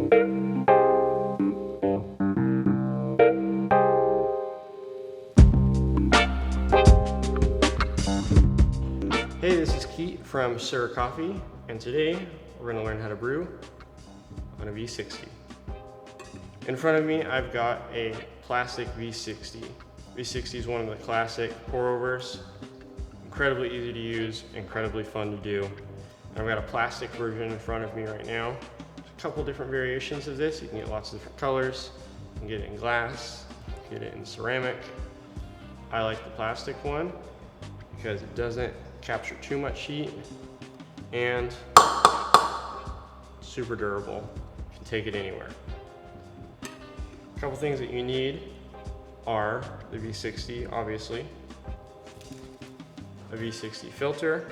Hey, this is Keith from Brew Coffee, and today we're going to learn how to brew on a V60. In front of me, I've got a plastic V60. V60 is one of the classic pour-overs, incredibly easy to use, incredibly fun to do. And I've got a plastic version in front of me right now. There's a couple different variations of this. You can get lots of different colors. You can get it in glass, get it in ceramic. I like the plastic one because it doesn't capture too much heat and super durable. You can take it anywhere. A couple things that you need are the V60, obviously, a V60 filter,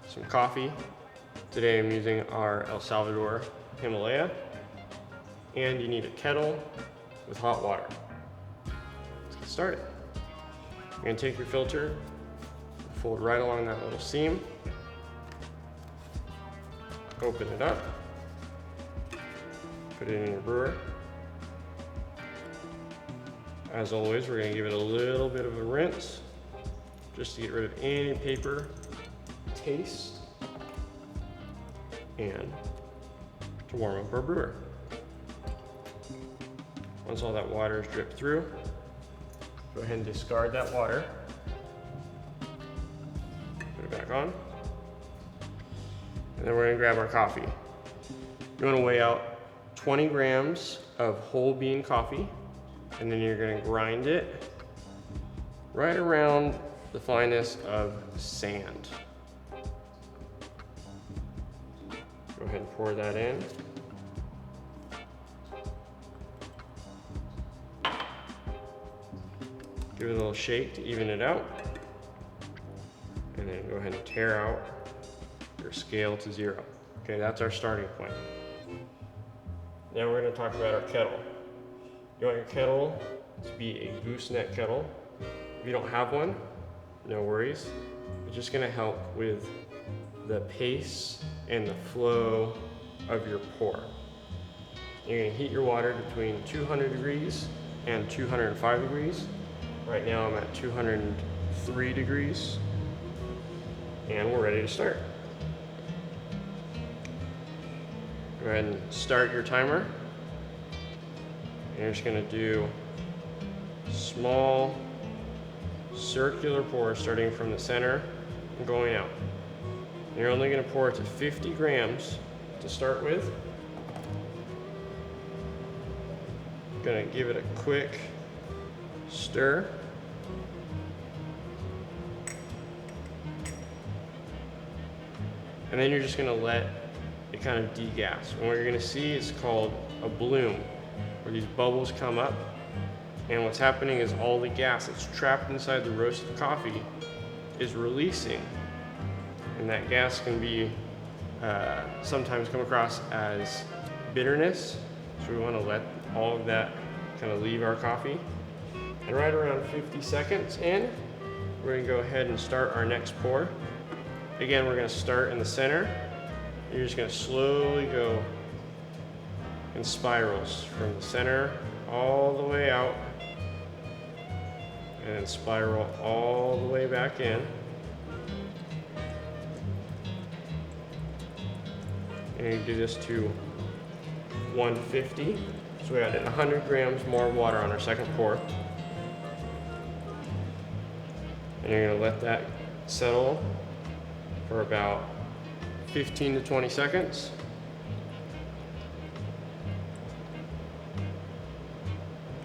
some coffee. Today I'm using our El Salvador Himalaya, and you need a kettle with hot water. Let's get started. You're going to take your filter, fold right along that little seam, open it up, put it in your brewer. As always, we're going to give it a little bit of a rinse just to get rid of any paper taste and to warm up our brewer. Once all that water is dripped through, go ahead and discard that water. Put it back on. And then we're going to grab our coffee. You want to weigh out 20 grams of whole bean coffee, and then you're going to grind it right around the fineness of sand. Go ahead and pour that in. Give it a little shake to even it out. And then go ahead and tear out your scale to 0. Okay, that's our starting point. Now we're going to talk about our kettle. You want your kettle to be a gooseneck kettle. If you don't have one, no worries. It's just going to help with the pace and the flow of your pour. You're going to heat your water between 200 degrees and 205 degrees. Right now I'm at 203 degrees, and we're ready to start. Go ahead and start your timer. And you're just going to do small circular pour starting from the center and going out. And you're only going to pour it to 50 grams to start with. Going to give it a quick stir. And then you're just going to let it kind of degas. And what you're going to see is called a bloom, where these bubbles come up. And what's happening is all the gas that's trapped inside the roasted coffee is releasing. And that gas can be sometimes come across as bitterness. So we want to let all of that kind of leave our coffee. And right around 50 seconds in, we're going to go ahead and start our next pour. Again, we're going to start in the center. You're just going to slowly go in spirals from the center all the way out, and then spiral all the way back in. And you do this to 150. So we added 100 grams more water on our second pour. And you're going to let that settle for about 15 to 20 seconds.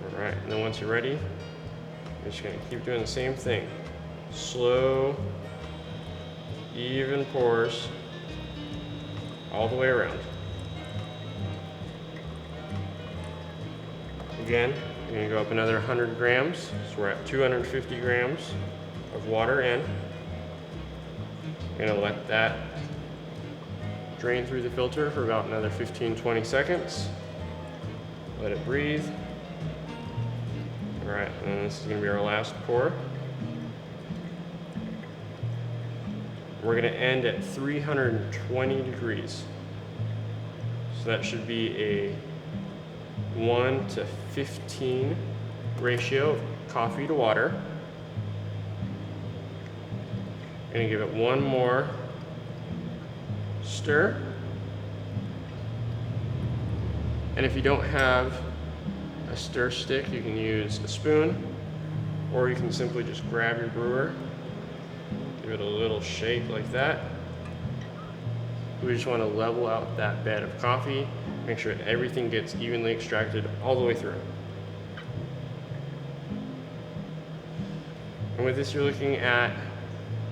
All right, and then once you're ready, you're just going to keep doing the same thing. Slow, even pours all the way around. Again, you're going to go up another 100 grams, so we're at 250 grams of water in. You're going to let that drain through the filter for about another 15-20 seconds. Let it breathe. All right, and then this is going to be our last pour. We're going to end at 320 degrees. So that should be a 1 to 15 ratio of coffee to water. Gonna give it one more stir. And if you don't have a stir stick, you can use a spoon, or you can simply just grab your brewer, give it a little shake like that. We just want to level out that bed of coffee, make sure everything gets evenly extracted all the way through. And with this, you're looking at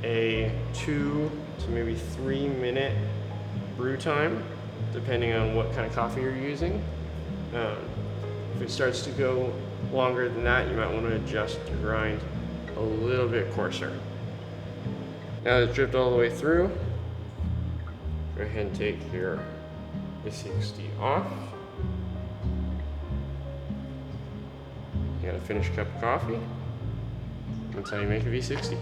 a 2 to maybe 3 minute brew time, depending on what kind of coffee you're using. If it starts to go longer than that, you might want to adjust the grind a little bit coarser. Now that it's dripped all the way through, go ahead and take your V60 off. You got a finished cup of coffee. That's how you make a V60.